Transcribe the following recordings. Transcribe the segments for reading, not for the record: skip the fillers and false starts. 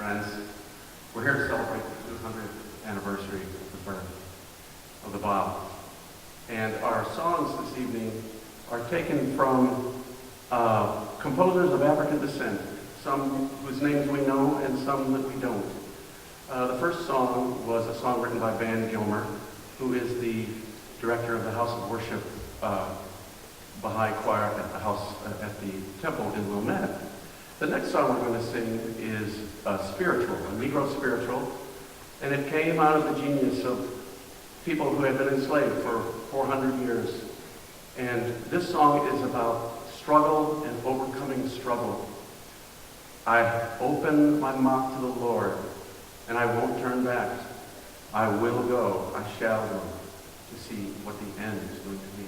friends. We're here to celebrate the 200th anniversary of the birth of the Bahá'í. And our songs this evening are taken from composers of African descent, some whose names we know and some that we don't. The first song was a song written by Van Gilmer, who is the director of the House of Worship Baha'i choir at the temple in Wilmette. The next song we're going to sing is spiritual, a Negro spiritual, and it came out of the genius of people who had been enslaved for 400 years. And this song is about struggle and overcoming struggle. I open my mouth to the Lord, and I won't turn back. I will go, I shall go, to see what the end is going to be.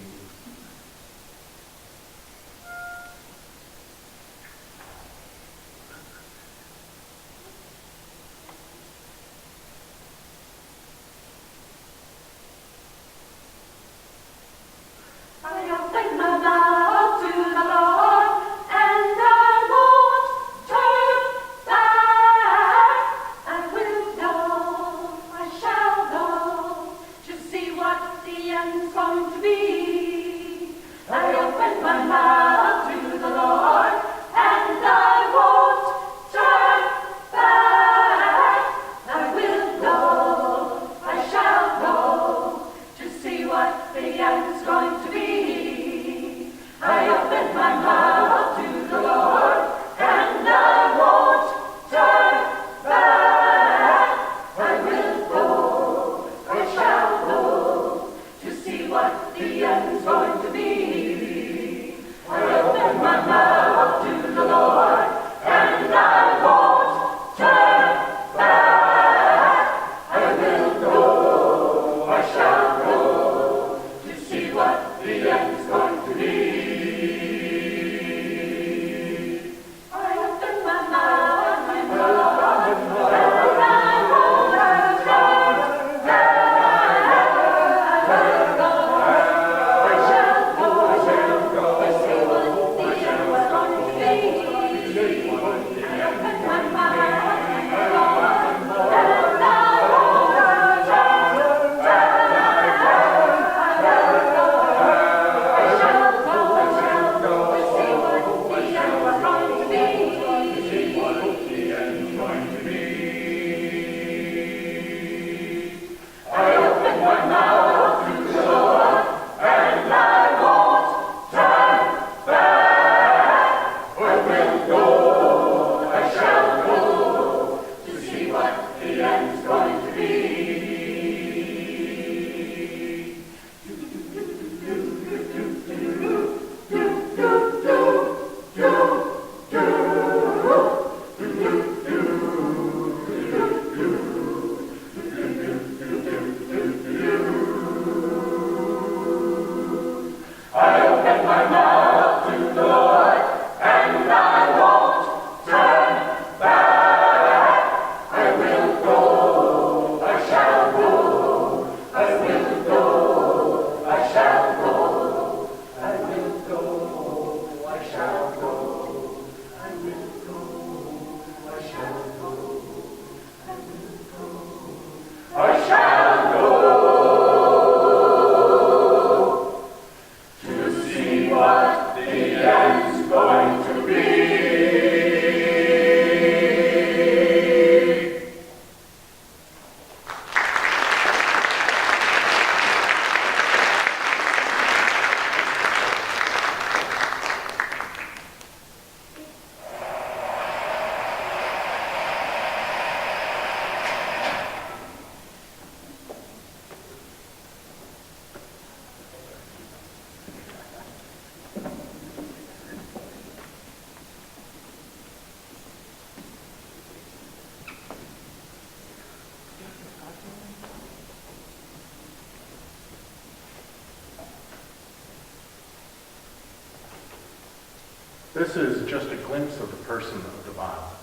This is just a glimpse of the person of the Bahá'í.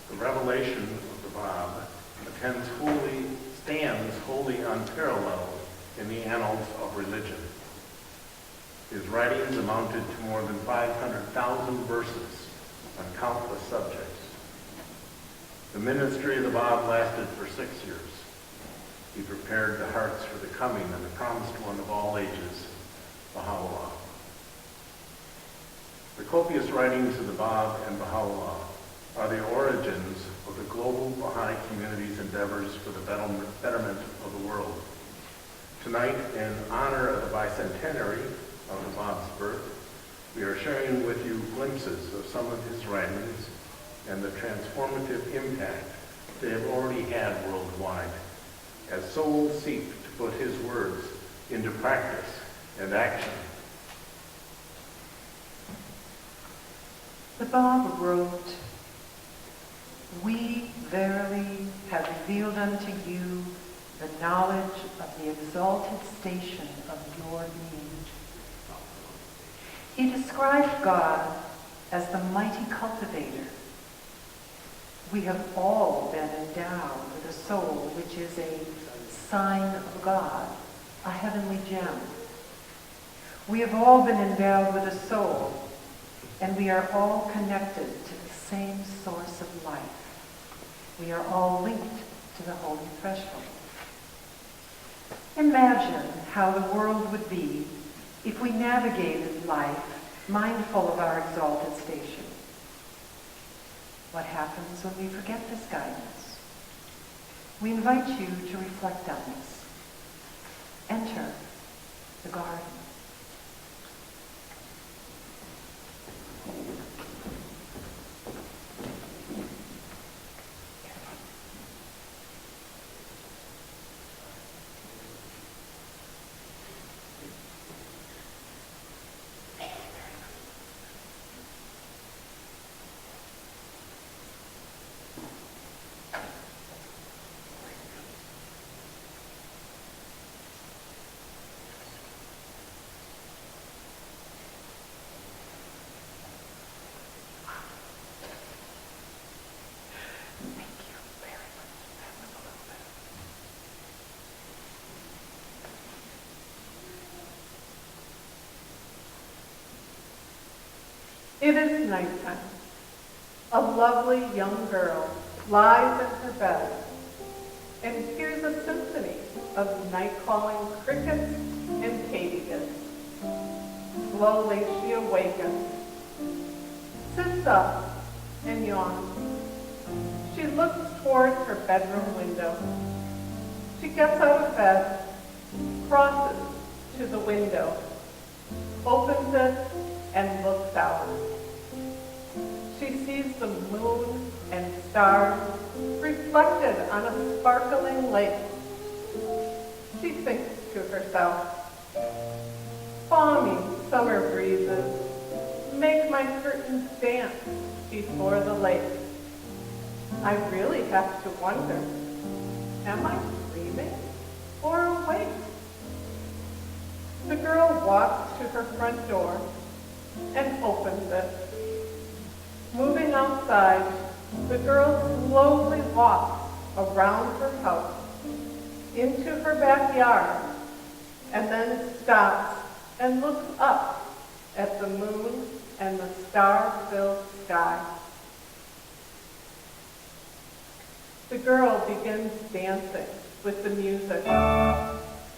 The revelation of the Bahá'í stands wholly unparalleled in the annals of religion. His writings amounted to more than 500,000 verses on countless subjects. The ministry of the Bab lasted for 6 years. He prepared the hearts for the coming and the promised one of all ages, Baha'u'llah. The copious writings of the Bab and Baha'u'llah are the origins of the global Baha'i community's endeavors for the betterment of the world. Tonight, in honor of the Bicentenary of the Bab's birth, we are sharing with you glimpses of some of his writings and the transformative impact they have already had worldwide, as souls seek to put his words into practice and action. The Bab wrote, "We verily have revealed unto you the knowledge of the exalted station of your being." He described God as the mighty cultivator. We have all been endowed with a soul which is a sign of God, a heavenly gem. We have all been endowed with a soul, and we are all connected to the same source of life. We are all linked to the holy threshold. Imagine how the world would be if we navigated life mindful of our exalted station. What happens when we forget this guidance? We invite you to reflect on this. Enter the garden. It is nighttime. A lovely young girl lies in her bed and hears a symphony of night-calling crickets and katydids. Slowly she awakens, sits up, and yawns. She looks towards her bedroom window. She gets out of bed, crosses to the window, opens it, and looks out. She sees the moon and stars reflected on a sparkling lake. She thinks to herself, balmy summer breezes make my curtains dance before the lake. I really have to wonder, am I dreaming or awake? The girl walks to her front door and opens it. Moving outside, the girl slowly walks around her house, into her backyard, and then stops and looks up at the moon and the star-filled sky. The girl begins dancing with the music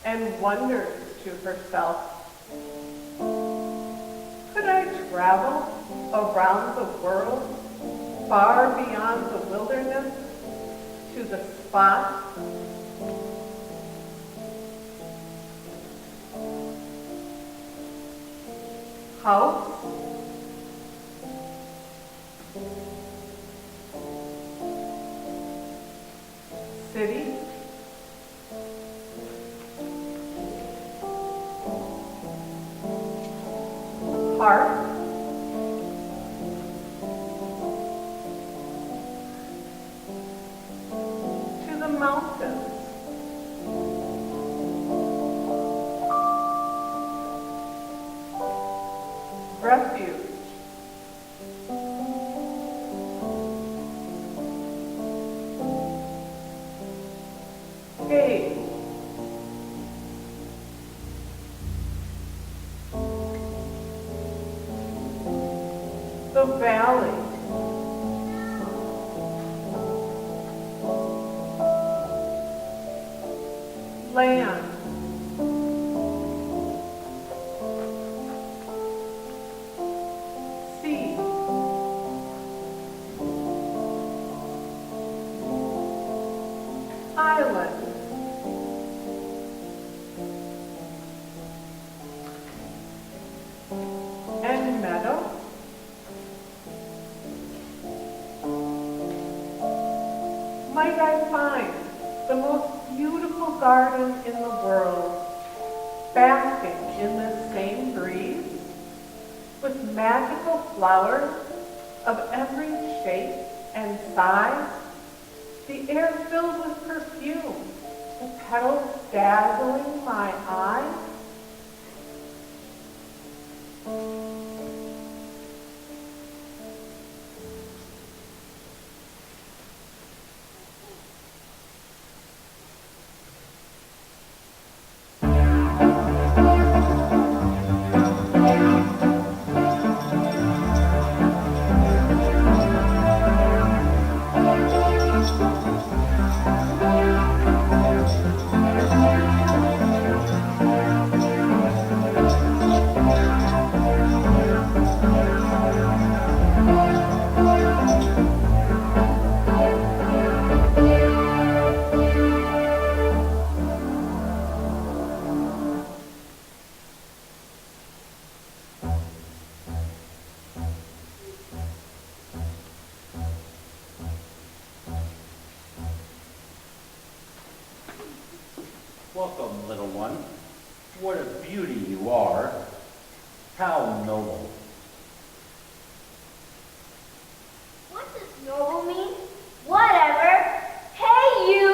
and wonders to herself, could I travel around the world, far beyond the wilderness, to the spot house, city, park, to the mountains, refuge, cave, the valley, land. Sea. Island. And meadow. Might I find the most beautiful garden in the world, basking in this same breeze, with magical flowers of every shape and size, the air filled with perfume, the petals dazzling my eyes? Welcome, little one. What a beauty you are. How noble. What does noble mean? Whatever. Hey you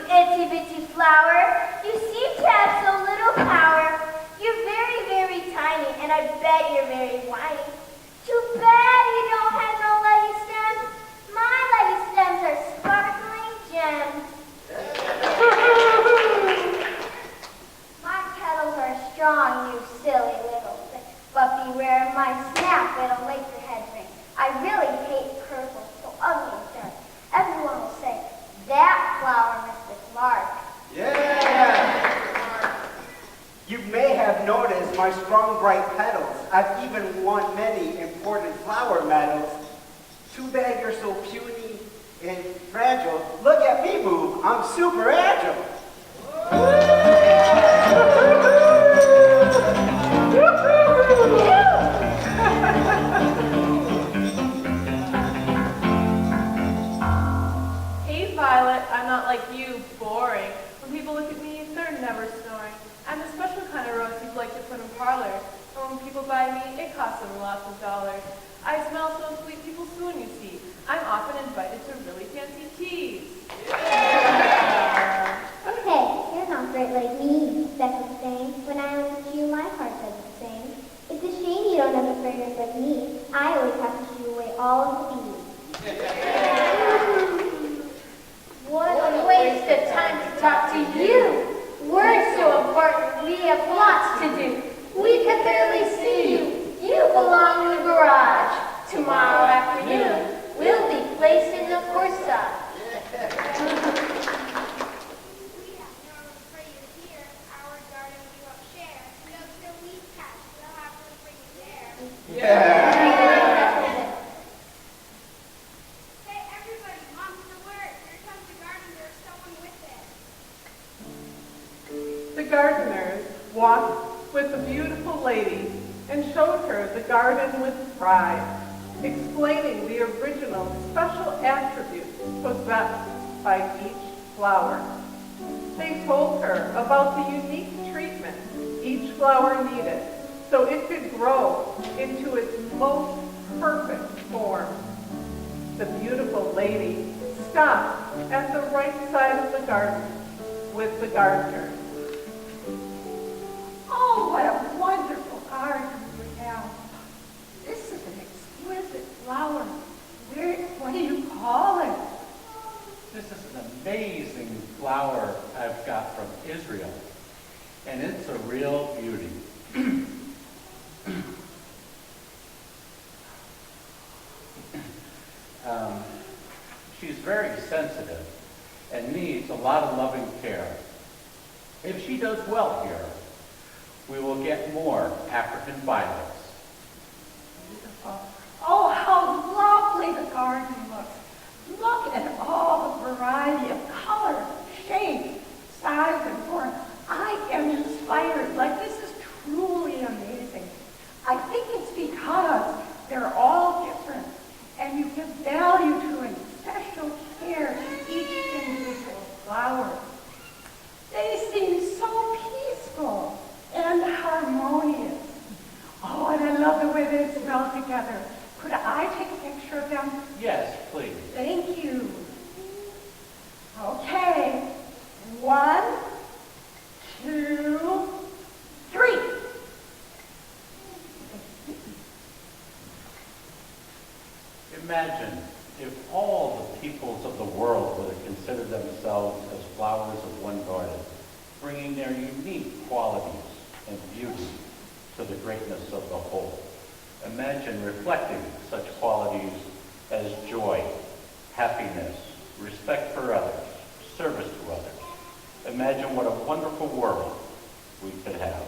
itsy bitsy flower. You seem to have so little power. You're very, very tiny, and I bet you're very whiny. Too bad you don't have no leggy stems. My leggy stems are sparkling gems. My petals are strong, you silly little thing. But beware of my snap, it'll make your head ring. I really hate purple, so ugly and dark. Everyone will say, that flower, Mr. Clark. Yeah! You may have noticed my strong, bright petals. I've even won many important flower medals. Too bad you're so puny and fragile. Look at me move. I'm super agile. Hey, Violet, I'm not like you, boring. When people look at me, they're never snoring. I'm the special kind of rose you'd like to put in parlors. And when people buy me, it costs them lots of dollars. I smell so sweet, people swoon, you see. I'm often invited to really fancy teas. Hey, you're not great like me, Becca saying. When I look at you, my heart doesn't sing. It's a shame you don't have a fragrance like me. I always have to shoo away all of the bees. What a waste of time to talk to you. We're so important, we have lots to do. We can barely see you. You belong in the garage. Tomorrow afternoon, we'll be placing the corsage. Yeah! Hey, everybody, mom's the word. Here comes the gardener, someone with it. The gardeners walked with the beautiful lady and showed her the garden with pride, explaining the original special attributes possessed by each flower. They told her about the unique treatment each flower needed so it could grow into its most perfect form. The beautiful lady stopped at the right side of the garden with the gardener. Oh, what a wonderful garden we have. This is an exquisite flower. What do you call it? This is an amazing flower I've got from Israel, and it's a real beauty. She's very sensitive and needs a lot of loving care. If she does well here, we will get more African violets. Beautiful. Oh, how lovely the garden looks. Look at all the variety of color, shape, size, and form. I am inspired. Like, this is truly amazing. I think it's because they're all different, and you give value to and special care to each individual flower. They seem so peaceful and harmonious. Oh, and I love the way they smell together. Could I take a picture of them? Yes, please. Thank you. Okay. 1, 2, 3. Imagine if all the peoples of the world were to consider themselves as flowers of one garden, bringing their unique qualities and beauty to the greatness of the whole. Imagine reflecting such qualities as joy, happiness, respect for others, service to others. Imagine what a wonderful world we could have.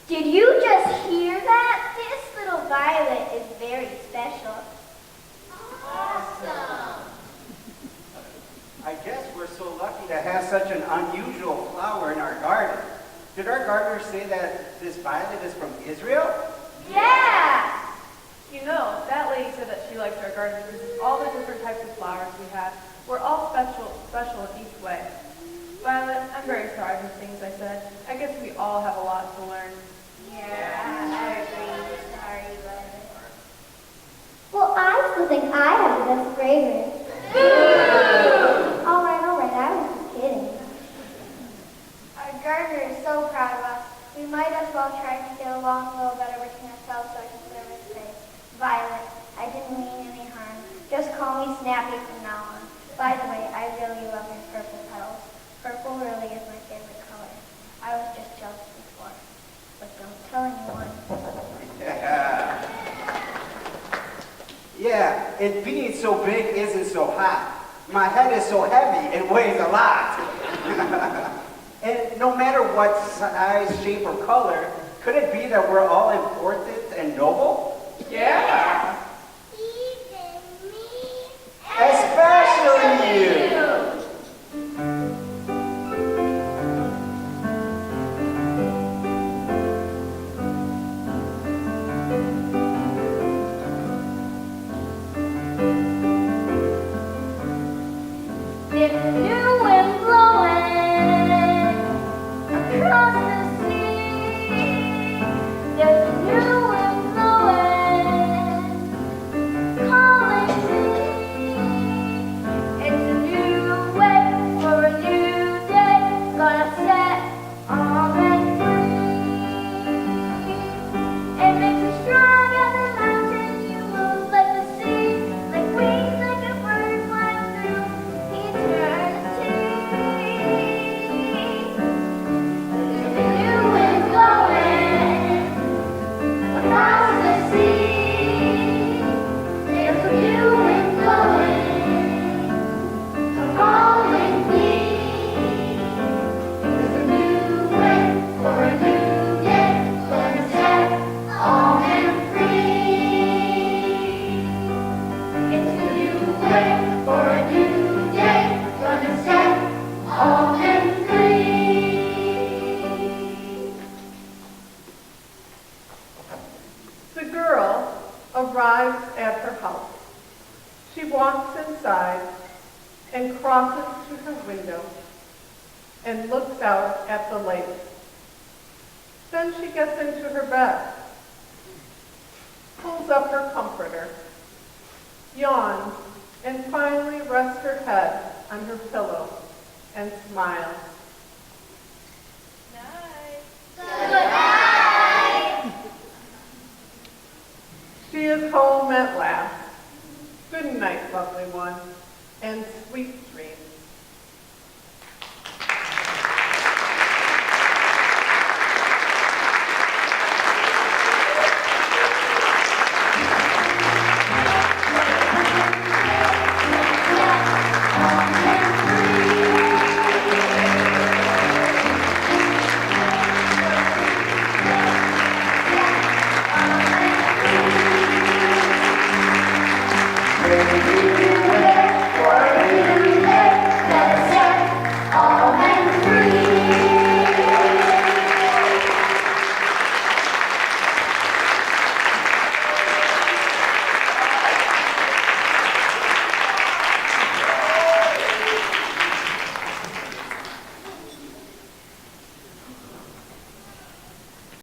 Did you just hear that? This little violet is very special. Awesome. I guess we're so lucky to have such an unusual flower in our garden. Did our gardener say that this violet is from Israel? Yeah! You know, that lady said that she liked our garden because of all the different types of flowers we had. We're all special in each way. Violet, I'm very sorry for things I said. I guess we all have a lot to learn. Yeah, I agree. Sorry, Violet. Well, I still think I have the best fragrance. All right, I was just kidding. Our gardener is so proud of us. We might as well try to get along a little better between ourselves so I can put her say, Violet, I didn't mean any harm. Just call me Snappy from now on. By the way, I really love your purple petals. Purple really is my favorite color. I was just jealous before. But don't tell anyone. Yeah, and being so big isn't so hot. My head is so heavy, it weighs a lot. And no matter what size, shape, or color, could it be that we're all important and noble? Yeah. Even me. Especially you. There's a new wind blowing across the sea. There's a new wind blowing, calling me. It's a new way for a new day, gonna set all men free. It makes me strong as a mountain, you move like the sea, like wings like a bird flying through eternity. There's a new wind blowing across the sea. There's a new wind blowing, calling me. There's a new way for a new day, gonna set all men free. It's a new way for a new day, gonna set all men free. The girl arrives at her house. She walks inside and crosses to her window and looks out at the lake. Then she gets into her bed, pulls up her comforter, yawns, and finally rests her head on her pillow and smiles. Good night. She is home at last. Good night, lovely one, and sweet dreams.